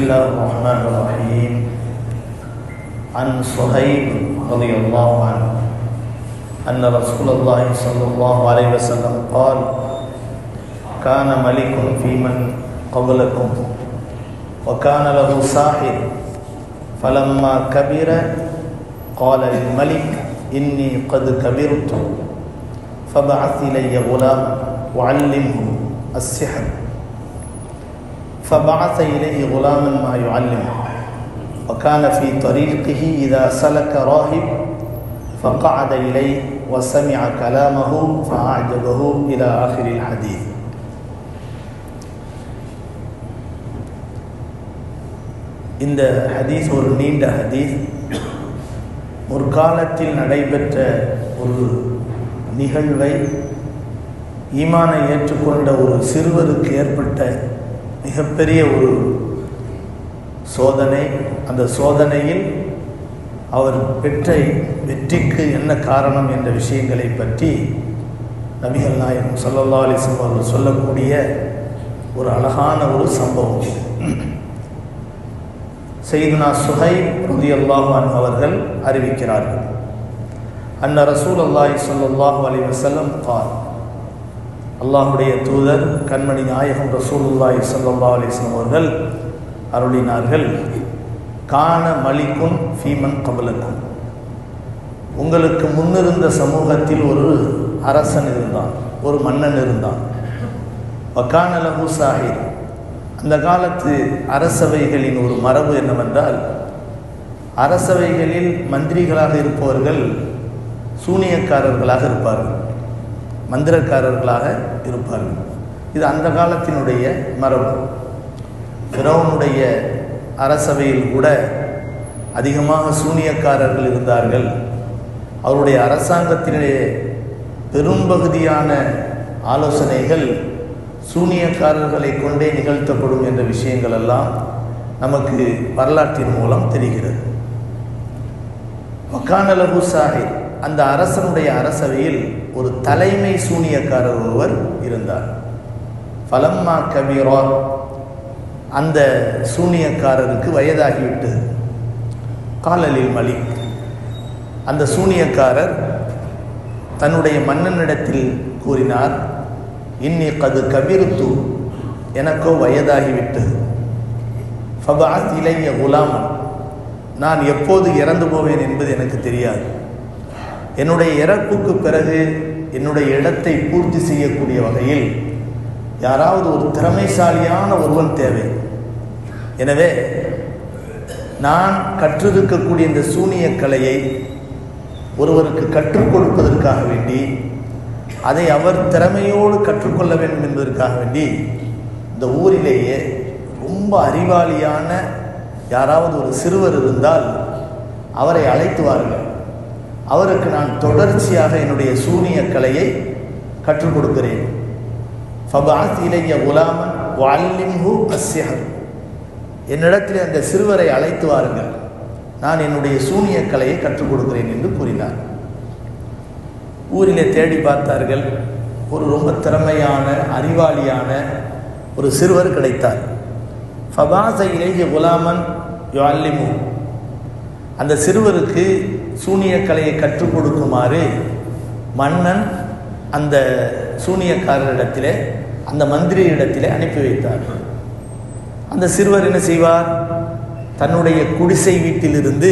الله الرحمن الرحيم. عن صهيب رضي الله عنه أن رسول الله صلى الله عليه وسلم قال: كان ملك في من قبلكم وكان له ساحر فلما كبر قال للملك: إني قد كبرت فبعث إلي غلام وعلمه السحر. فبعث إليه غلاما ما يعلمه، وكان في طريقه إذا سلك راهب فقعد إليه وسمع كلامه فأعجبه إلى آخر الحديث. இந்த ஹதீஸ் ஒரு நீண்ட ஹதீஸ். முற்காலத்தில் நடைபெற்ற ஒரு நிகழ்வை ஈமானை ஏற்றுக்கொண்ட ஒரு சிறுவருக்கு ஏற்பட்ட மிகப்பெரிய ஒரு சோதனை. அந்த சோதனையில் அவர் பெற்ற வெற்றிக்கு என்ன காரணம் என்ற விஷயங்களை பற்றி நபிகள் நாயகம் ஸல்லல்லாஹு அலைஹி வஸல்லம் அவர்கள் சொல்லக்கூடிய ஒரு அழகான ஒரு சம்பவம். சையதுனா சுஹைப் ரலியல்லாஹு அன்ஹு அவர்கள் அறிவிக்கிறார்கள்: அன்ன ரசூலுல்லாஹி ஸல்லல்லாஹு அலைஹி வஸல்லம் قال, அல்லாஹ்வுடைய தூதர் கண்மணி நாயகம் ரசூலுல்லாஹி ஸல்லல்லாஹு அலைஹி வஸல்லம் அவர்கள் அருளினார்கள்: கான மலிக்குன் ஃபீமன் கபலக்கும், உங்களுக்கு முன்னிருந்த சமூகத்தில் ஒரு அரசன் இருந்தான், ஒரு மன்னன் இருந்தான். வகான லஹு சாஹிர், அந்த காலத்து அரசவைகளின் ஒரு மரபு என்னவென்றால், அரசவைகளில் மந்திரிகளாக இருப்பவர்கள் சூனியக்காரர்களாக இருப்பார்கள், மந்திரக்காரர்களாக இருப்பார்கள். இது அந்த காலத்தினுடைய மரபு. ஃபிரௌனுடைய அரசவையில் கூட அதிகமாக சூனியக்காரர்கள் இருந்தார்கள். அவருடைய அரசாங்கத்தினுடைய பெரும்பகுதியான ஆலோசனைகள் சூனியக்காரர்களை கொண்டே நிகழ்த்தப்படும் என்ற விஷயங்கள் எல்லாம் நமக்கு வரலாற்றின் மூலம் தெரிகிறது. வகான லஹு சாஹிர், அந்த அரசனுடைய அரசவையில் ஒரு தலைமை சூனியக்காரர் ஒருவர் இருந்தார். ஃபலம்மா கபீரா, அந்த சூனியக்காரருக்கு வயதாகிவிட்டது. காலலில் மலிக், அந்த சூனியக்காரர் தன்னுடைய மன்னனிடத்தில் கூறினார்: இன்னி கது கபிர்து, எனக்கோ வயதாகிவிட்டது. ஃபபஅத் இலைய குலாமன், நான் எப்போது இறந்து போவேன் என்பது எனக்கு தெரியாது. என்னுடைய இறப்புக்கு பிறகு என்னுடைய இடத்தை பூர்த்தி செய்யக்கூடிய வகையில் யாராவது ஒரு திறமைசாலியான ஒருவன் தேவை. எனவே நான் கற்றிருக்கக்கூடிய இந்த சூனிய கலையை ஒருவருக்கு கற்றுக் கொடுப்பதற்காக வேண்டி, அதை அவர் திறமையோடு கற்றுக்கொள்ள வேண்டும் என்பதற்காக வேண்டி, இந்த ஊரிலேயே ரொம்ப அறிவாளியான யாராவது ஒரு சிறுவர் இருந்தால் அவரை அழைத்து வாருங்கள், அவருக்கு நான் தொடர்ச்சியாக என்னுடைய சூனிய கலையை கற்றுக் கொடுக்கிறேன். ஃபபஅத் இலைய குலாமன் வஅல்லிம்ஹு அஸ்ஸிஹர், என்னிடத்தில் அந்த சிறுவரை அழைத்து வாருங்கள், நான் என்னுடைய சூனிய கலையை கற்றுக் கொடுக்கிறேன் என்று கூறினார். ஊரிலே தேடி பார்த்தார்கள். ஒரு ரொம்ப திறமையான அறிவாளியான ஒரு சிறுவர் கிடைத்தார். ஃபபஅஸ இலைஹி குலாமன் யுஅல்லிமுஹு, அந்த சிறுவருக்கு சூனிய கலையை கற்றுக் கொடுக்குமாறு மன்னன் அந்த சூனியக்காரரிடத்திலே, அந்த மந்திரியிடத்திலே அனுப்பி வைத்தார். அந்த சிறுவர் என்ன செய்வார்? தன்னுடைய குடிசை வீட்டிலிருந்து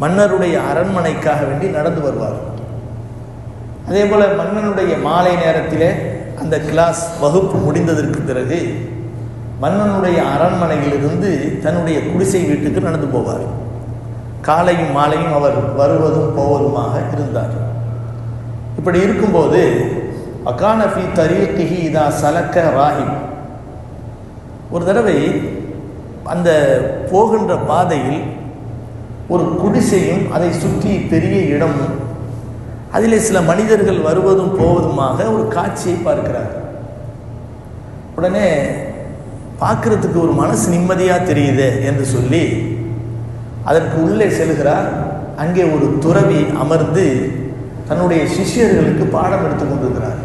மன்னருடைய அரண்மனைக்காக வேண்டி நடந்து வருவார். அதே போல் மன்னனுடைய மாலை நேரத்திலே அந்த கிளாஸ் வகுப்பு முடிந்ததற்கு பிறகு மன்னனுடைய அரண்மனையிலிருந்து தன்னுடைய குடிசை வீட்டுக்கு நடந்து போவார். காலையும் மாலையும் அவர் வருவதும் போவதுமாக இருந்தார். இப்படி இருக்கும்போது வகான ஃபீ தரீகிஹி இதா சலக்க ராஹிப், ஒரு தடவை அந்த போகின்ற பாதையில் ஒரு குடிசையும் அதை சுற்றி பெரிய இடமும் அதிலே சில மனிதர்கள் வருவதும் போவதுமாக ஒரு காட்சியை பார்க்கிறார். உடனே பார்க்கறதுக்கு ஒரு மனசு நிம்மதியாக தெரியுது என்று சொல்லி அதற்கு உள்ளே செல்கிறார். அங்கே ஒரு துறவி அமர்ந்து தன்னுடைய சிஷ்யர்களுக்கு பாடம் எடுத்து கொண்டிருக்கிறார்.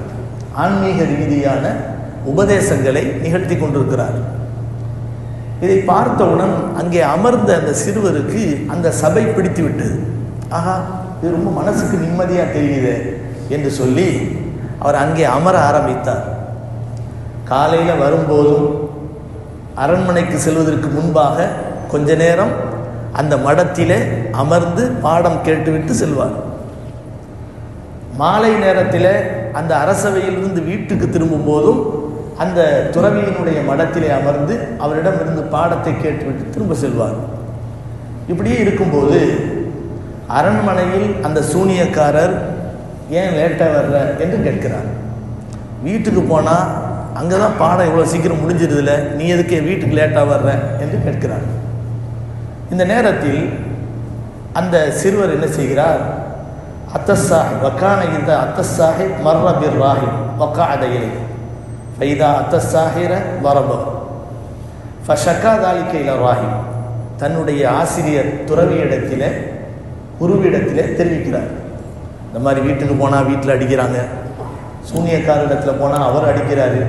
ஆன்மீக ரீதியான உபதேசங்களை நிகழ்த்தி கொண்டிருக்கிறார். இதை பார்த்தவுடன் அங்கே அமர்ந்த அந்த சிறுவருக்கு அந்த சபை பிடித்து விட்டது. ஆஹா, இது ரொம்ப மனசுக்கு நிம்மதியாக தெரியுது என்று சொல்லி அவர் அங்கே அமர ஆரம்பித்தார். காலையில் வரும்போதும் அரண்மனைக்கு செல்வதற்கு முன்பாக கொஞ்ச நேரம் அந்த மடத்திலே அமர்ந்து பாடம் கேட்டுவிட்டு செல்வார். மாலை நேரத்தில் அந்த அரசவையிலிருந்து வீட்டுக்கு திரும்பும் போதும் அந்த துறவியினுடைய மடத்திலே அமர்ந்து அவரிடமிருந்து பாடத்தை கேட்டுவிட்டு திரும்ப செல்வார். இப்படியே இருக்கும்போது அரண்மனையில் அந்த சூனியக்காரர் ஏன் லேட்டாக வர்ற என்று கேட்கிறார். வீட்டுக்கு போனால் அங்கே தான் பாடம் இவ்வளோ சீக்கிரம் முடிஞ்சிருதில்ல, நீ எதுக்கு வீட்டுக்கு லேட்டாக வர்ற என்று கேட்கிறார். இந்த நேரத்தில் அந்த சிறுவர் என்ன செய்கிறார், அத்தஸ்ஸாஹிப் வக்கான இந்த அத்தஸ்ஸாஹிப் மர்ர பிர் ராஹிப் வக்காத இலை ஃபைதா அத்தஸ்ஸாஹிர வரப ஃபஷக்கா தாலிக இல ராஹிப். தன்னுடைய ஆசிரியர் துறவியிடத்தில் குருவிடத்தில் தெரிவிக்கிறார். இந்த மாதிரி வீட்டுக்கு போனால் வீட்டில் அடிக்கிறாங்க, சூனியக்காரிடத்தில் போனால் அவர் அடிக்கிறாரு,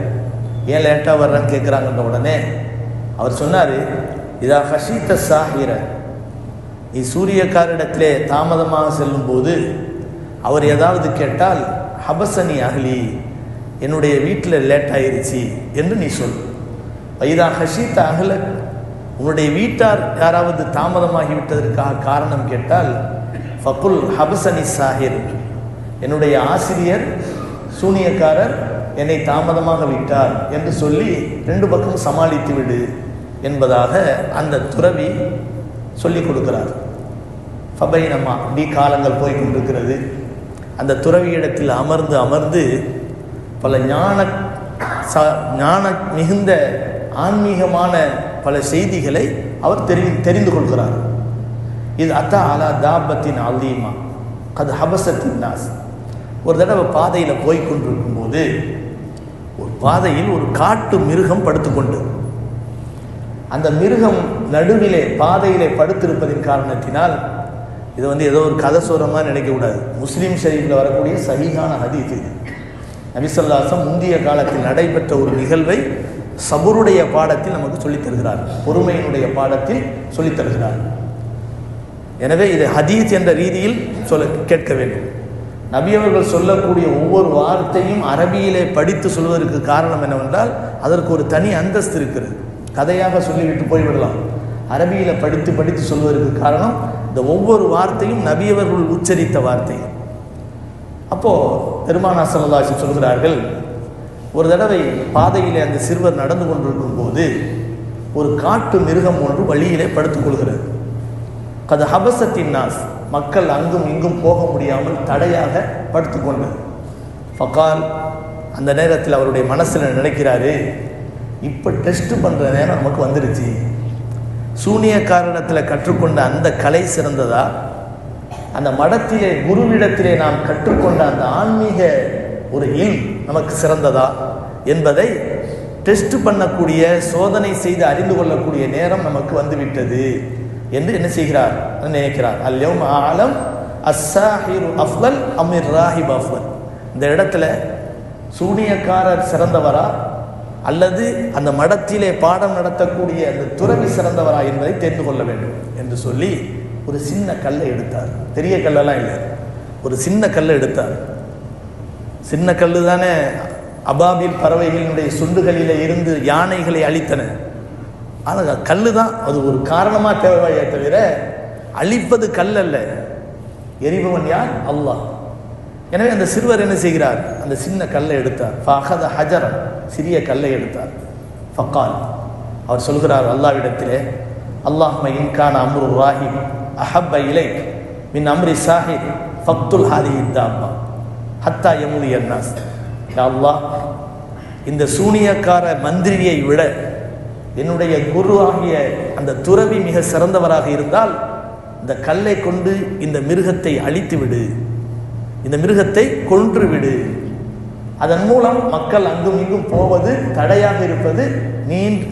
ஏன் லேட்டாக வர்றன்னு கேட்குறாங்கன்ற உடனே அவர் சொன்னார், இதா ஹஷீத்த சாஹிர, நீ சூரியக்காரிடத்திலே தாமதமாக செல்லும்போது அவர் ஏதாவது கேட்டால் ஹபசனி அஹ்லி, என்னுடைய வீட்டில் லேட் ஆயிருச்சு என்று நீ சொல். வைதா ஹஷீத்த அஹ்ல, உன்னுடைய வீட்டார் யாராவது தாமதமாகிவிட்டதற்காக காரணம் கேட்டால் ஃபகுல் ஹபசனி சாஹிர், என்னுடைய ஆசிரியர் சூனியக்காரர் என்னை தாமதமாக விட்டார் என்று சொல்லி ரெண்டு பக்கம் சமாளித்து விடு என்பதாக அந்த துறவி சொல்லிக் கொடுக்கிறார். ஃபபைனமா, டி காலங்கள் போய் கொண்டிருக்கிறது. அந்த துறவியிடத்தில் அமர்ந்து அமர்ந்து பல ஞான மிகுந்த ஆன்மீகமான பல செய்திகளை அவர் தெரிந்து கொள்கிறார். இது அத்தா அலா தாபத்தின் அலீமா அது ஹபசத்தின் நாஸ். ஒரு தடவை பாதையில் போய் கொண்டிருக்கும் போது ஒரு பாதையில் ஒரு காட்டு மிருகம் படுத்துக்கொண்டு, அந்த மிருகம் நடுவிலே பாதையிலே படுத்திருப்பதின் காரணத்தினால், இது ஏதோ ஒரு கதை சொல்கிறமா நினைக்கக்கூடாது, முஸ்லீம் ஷரீஃபில் வரக்கூடிய சஹீஹான ஹதீஸ் இது. நபி ஸல்லல்லாஹு அலைஹி வஸல்லம் முந்தைய காலத்தில் நடைபெற்ற ஒரு நிகழ்வை சபருடைய பாடத்தில் நமக்கு சொல்லித் தருகிறார், பொறுமையினுடைய பாடத்தில் சொல்லித் தருகிறார். எனவே இது ஹதீஸ் என்ற ரீதியில் கேட்க வேண்டும். நபி அவர்கள் சொல்லக்கூடிய ஒவ்வொரு வார்த்தையும் அரபியிலே படித்து சொல்வதற்கு காரணம் என்னவென்றால் அதற்கு ஒரு தனி அந்தஸ்து இருக்கிறது. கதையாக சொல்லிவிட்டு போய்விடலாம். அரபியில் படித்து படித்து சொல்வதற்கு காரணம் இந்த ஒவ்வொரு வார்த்தையும் நபி அவர்கள் உச்சரித்த வார்த்தை. அப்போது பெருமானார் ஸல்லல்லாஹு அலைஹி வஸல்லம் சொல்கிறார்கள், ஒரு தடவை பாதையிலே அந்த சிறுவர் நடந்து கொண்டிருக்கும் போது ஒரு காட்டு மிருகம் ஒன்று வழியிலே படுத்துக்கொள்கிறது. கது ஹபசத்தின் நாஸ், மக்கள் அங்கும் இங்கும் போக முடியாமல் தடையாக படுத்துக்கொண்டது. ஃபகால், அந்த நேரத்தில் அவருடைய மனசில் நினைக்கிறாரு, இப்போ டெஸ்ட் பண்ணுற நேரம் நமக்கு வந்துடுச்சு. சூனியக்காரனத்தில் கற்றுக்கொண்ட அந்த கலை சிறந்ததா, அந்த மடத்திலே குருவிடத்திலே நாம் கற்றுக்கொண்ட அந்த ஆன்மீக ஒரு நமக்கு சிறந்ததா என்பதை டெஸ்ட் பண்ணக்கூடிய, சோதனை செய்து அறிந்து கொள்ளக்கூடிய நேரம் நமக்கு வந்துவிட்டது என்று என்ன செய்கிறார் நினைக்கிறார். அல்யௌம ஆலம் அஸ்ஸாஹிரு அஃலல் அமிர் ராஹிப் அஃலல். இந்த இடத்துல சூனியக்காரர் சிறந்தவரா அல்லது அந்த மடத்திலே பாடம் நடத்தக்கூடிய அந்த துறவி சிறந்தவரா என்பதை தெரிந்து கொள்ள வேண்டும் என்று சொல்லி ஒரு சின்ன கல்லை எடுத்தார். பெரிய கல்லெல்லாம் இல்லை, ஒரு சின்ன கல்லை எடுத்தார். சின்ன கல் தானே அபாபில் பறவைகளினுடைய சுண்டுகளில் இருந்து யானைகளை அழித்தன. ஆனால் கல் தான் அது ஒரு காரணமாக தேவையே தவிர அழிப்பது கல் அல்ல, எரிபவன் யார்? அல்லாஹ். எனவே அந்த சிறுவர் என்ன செய்கிறார், அந்த சின்ன கல்லை எடுத்தார். ஃபஅஹத ஹஜரன், சிறிய கல்லை எடுத்தார். ஃபகால், அவர் சொல்கிறார் அல்லாஹ்விடத்திலே, அல்லாஹ்ம இன்கான அம்ரு ராஹிப் அஹப்ப இலைக் மின் அம்ரி சாஹிப் ஃபக்துல் ஹாதிஹி தாப்பா ஹத்தா யமுதி அன்னாஸ். யா அல்லாஹ், இந்த சூனியக்கார மந்திரியை விட என்னுடைய குரு ஆகிய அந்த துறவி மிக சிறந்தவராக இருந்தால் இந்த கல்லை கொண்டு இந்த மிருகத்தை அழித்து விடு, இந்த மிருகத்தை கொன்று விடு. அதன் மூலம் மக்கள் அங்கும் இங்கும் போவது தடையாக இருப்பது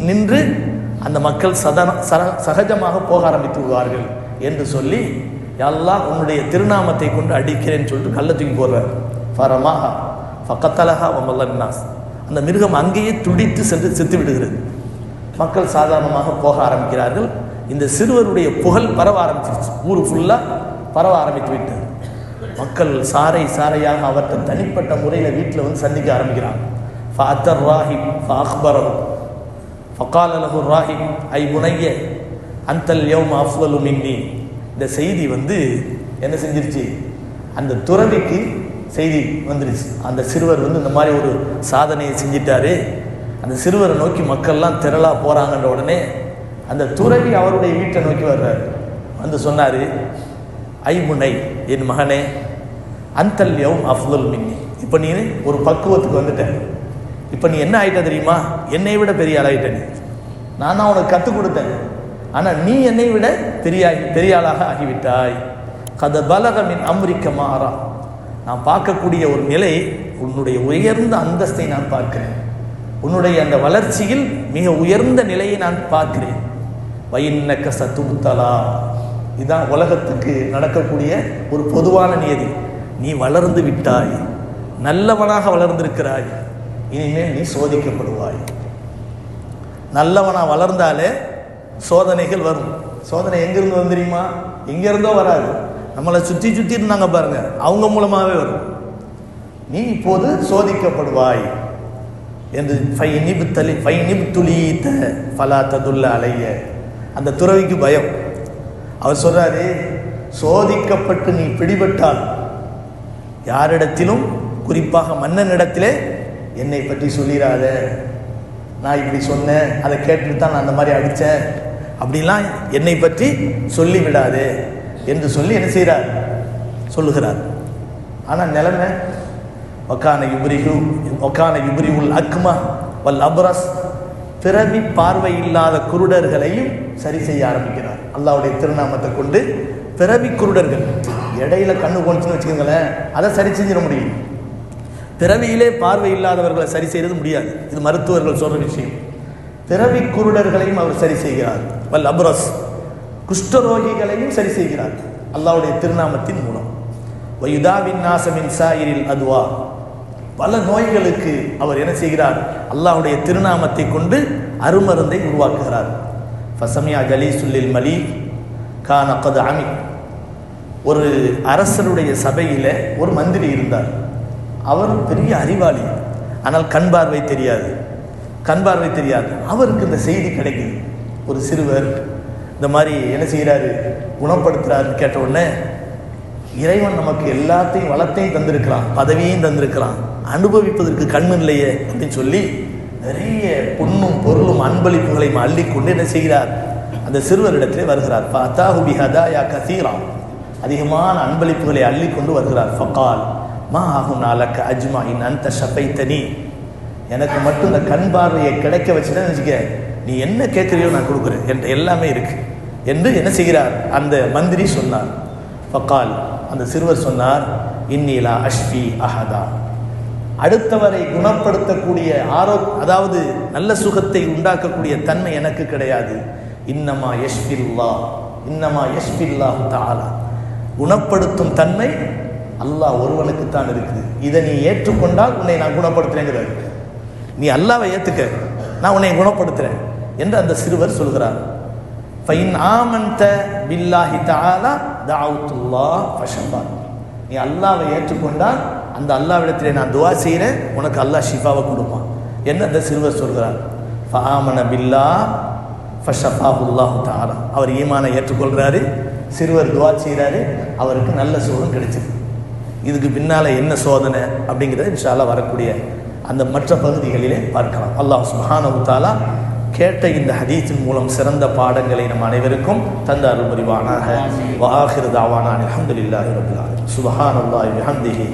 நின்று அந்த மக்கள் சகஜமாக போக ஆரம்பித்து விடுவார்கள் என்று சொல்லி, யா அல்லாஹ் உன்னுடைய திருநாமத்தை கொண்டு அடிக்கிறேன்னு சொல்லிட்டு கல்லை தூக்கி போடுறார். ஃபரமாஹா ஃபகத்தலஹா வமல்லன்னாஸ். அந்த மிருகம் அங்கேயே துடித்து சென்று செத்து விடுகிறது. மக்கள் சாதாரணமாக போக ஆரம்பிக்கிறார்கள். இந்த சிறுவருடைய புகழ் பரவ ஆரம்பிச்சிருச்சு, ஊர் ஃபுல்லாக பரவ ஆரம்பித்து விட்டது. மக்கள் சாரை சாரையாக அவர்கிட்ட தனிப்பட்ட முறையில் வீட்டில் வந்து சந்திக்க ஆரம்பிக்கிறாங்க. ஃபஅத்தர் ராஹிப் ஃபஅக்பரஹு ஃபகால லஹு ராஹிப் ஐ புனைய அன்தல் யௌம அஃலலு மின்னி. இந்த செய்தி வந்து என்ன செஞ்சிருச்சு, அந்த துறவிக்கு செய்தி வந்துருச்சு. அந்த சிறுவர் வந்து இந்த மாதிரி ஒரு சாதனையை செஞ்சிட்டாரு. அந்த சிறுவரை நோக்கி மக்கள்லாம் திரளாக போகிறாங்கன்ற உடனே அந்த துறவி அவருடைய வீட்டை நோக்கி வர்றாரு. வந்து சொன்னார், ஐ முனை, என் மகனே, அன்தல் யௌம் அஃலல் மின்னி. இப்போ நீ ஒரு பக்குவத்துக்கு வந்துட்ட. இப்போ நீ என்ன ஆகிட்ட தெரியுமா, என்னை விட பெரிய ஆளாகிட்ட. நான் தான் உனக்கு கற்றுக் கொடுத்தேன், ஆனால் நீ என்னை விட பெரிய ஆளாக ஆகிவிட்டாய். கத பலகமின் அம்ரிக்க மாறா. நான் பார்க்கக்கூடிய ஒரு நிலை, உன்னுடைய உயர்ந்த அந்தஸ்தை நான் பார்க்கிறேன். உன்னுடைய அந்த வளர்ச்சியில் மிக உயர்ந்த நிலையை நான் பார்க்கிறேன். வயின்னக்க சத்துமுத்தலா. இதுதான் உலகத்துக்கு நடக்கக்கூடிய ஒரு பொதுவான நியதி. நீ வளர்ந்து விட்டாய், நல்லவனாக வளர்ந்திருக்கிறாய், இனிமேல் நீ சோதிக்கப்படுவாய். நல்லவனா வளர்ந்தாலே சோதனைகள் வரும். சோதனை எங்கிருந்து வந்து தெரியுமா, எங்கிருந்தோ வராது, நம்மளை சுற்றி சுற்றி இருந்தாங்க பாருங்க, அவங்க மூலமாகவே வரும். நீ இப்போது சோதிக்கப்படுவாய் என்று அலைய. அந்த துறவிக்கு பயம். அவர் சொல்றாரு, சோதிக்கப்பட்டு நீ பிடிபட்டால் யாரிடத்திலும், குறிப்பாக மன்னனிடத்திலே என்னை பற்றி சொல்லிடாத. நான் இப்படி சொன்னேன், அதை கேட்டுட்டு தான் நான் அந்த மாதிரி அடித்தேன், அப்படிலாம் என்னை பற்றி சொல்லிவிடாது என்று சொல்லி என்ன செய்கிறார், சொல்லுகிறார். ஆனால் நிலைமை ஒக்கான யுபரிவுல் அக்மா வல் அப்ரஸ், பிறவி பார்வை இல்லாத குருடர்களையும் சரி செய்ய ஆரம்பிக்கிறார். அல்லாஹ்வுடைய திருநாமத்தை கொண்டு பிறவி குருடர்கள், இடையில கண்ணு போனுச்சுன்னு வச்சுக்கோங்களேன், அதை சரி செஞ்சிட முடியும். பிறவியிலே பார்வை இல்லாதவர்களை சரி செய்கிறது முடியாது. இது மருத்துவர்கள் சொல்கிற விஷயம். பிறவி குருடர்களையும் அவர் சரி செய்கிறார். வல் அப்ரஸ், குஷ்டரோகிகளையும் சரி செய்கிறார் அல்லாஹ்வுடைய திருநாமத்தின் மூலம். வயுதாவின் நாசமின் சாயிரில் அதுவா, பல நோய்களுக்கு அவர் என்ன செய்கிறார், அல்லாஹ்வுடைய திருநாமத்தை கொண்டு அருமருந்தை உருவாக்குகிறார். ஃபசமியா ஜலீசுல்லில் மலீக் கான கத் அமி. ஒரு அரசருடைய சபையில் ஒரு மந்திரி இருந்தார். அவர் பெரிய அறிவாளி, ஆனால் கண் பார்வை தெரியாது. அவருக்கு இந்த செய்தி கிடைக்குது. ஒரு சிறுவர் இந்த மாதிரி என்ன செய்கிறாரு, குணப்படுத்துகிறாருன்னு கேட்ட உடனே, இறைவன் நமக்கு எல்லாத்தையும் வளத்தையும் தந்திருக்கிறான், பதவியையும் தந்திருக்கிறான், அனுபவிப்பதற்கு கண்ணு இல்லையே அப்படின்னு சொல்லி நிறைய பொண்ணும் பொருளும் அன்பளிப்புகளையும் அள்ளிக்கொண்டு என்ன செய்கிறார், அந்த சிறுவரிடத்திலே வருகிறார். ஃபஅதாஹு பிஹதாயா கஸீரா, அதிகமான அன்பளிப்புகளை அள்ளிக்கொண்டு வருகிறார். ஃபகால் மா ஆகுனா லக அஜ்மாஇன் அன்த ஷஃபைதனி, எனக்கு மட்டும் இந்த கண் பார்வையை கிடைக்க வச்சுட்டேன்னு வச்சுக்க, நீ என்ன கேட்குறியோ நான் கொடுக்குறேன், என்கிட்ட எல்லாமே இருக்கு என்று என்ன செய்கிறார் அந்த மந்திரி சொன்னார். ஃபகால், அந்த சிறுவர் சொன்னார், இன்னிலா அஷ்ஃபி அஹதா, அடுத்தவரை குணப்படுத்தக்கூடிய அதாவது நல்ல சுகத்தை உண்டாக்கக்கூடிய தன்மை எனக்கு கிடையாது. இன்னமா யஷ்ஃபில்லாஹு தஆலா, குணப்படுத்தும் தன்மை அல்லாஹ் ஒருவனுக்குத்தான் இருக்குது. இதை நீ ஏற்றுக்கொண்டால் உன்னை நான் குணப்படுத்துறேங்கிறார். நீ அல்லாஹ்வை ஏற்றுக்க, நான் உன்னை குணப்படுத்துறேன் என்று அந்த சிறுவர் சொல்கிறார். ஃபைன் ஆமன்த பில்லாஹி தஆலா தஅவுத்துல்லாஹ் ஃபஷஃபா, நீ அல்லாஹ்வை ஏற்றுக்கொண்டால் அந்த அல்லாஹ்விடத்திலே நான் துஆ செய்கிறேன், உனக்கு அல்லாஹ் ஷிஃபாவை கொடுப்பான் என்று அந்த சிறுவர் சொல்கிறார். ஃபஆமன பில்லாஹ் ஃபஷஃபாஹுல்லாஹு தஆலா, அவர் ஈமானை ஏற்றுக்கொள்கிறாரு, சிறுவர் துஆ செய்கிறாரு, அவருக்கு நல்ல சுகம் கிடைச்சிது. இதுக்கு பின்னால் என்ன சோதனை அப்படிங்கிறத இன்ஷா அல்லாஹ் வரக்கூடிய அந்த மற்ற பகுதிகளிலே பார்க்கலாம். அல்லாஹ் சுப்ஹானஹு தஆலா கேட்ட இந்த ஹதீஸின் மூலம் சிறந்த பாடங்களை நம் அனைவருக்கும் தந்த அருள் புரிவானாக. வ ஆகிரு தஅவானா அல்ஹம்துலில்லாஹி ரப்பில் ஆலமீன். சுப்ஹானல்லாஹி வ பிஹம்திஹி.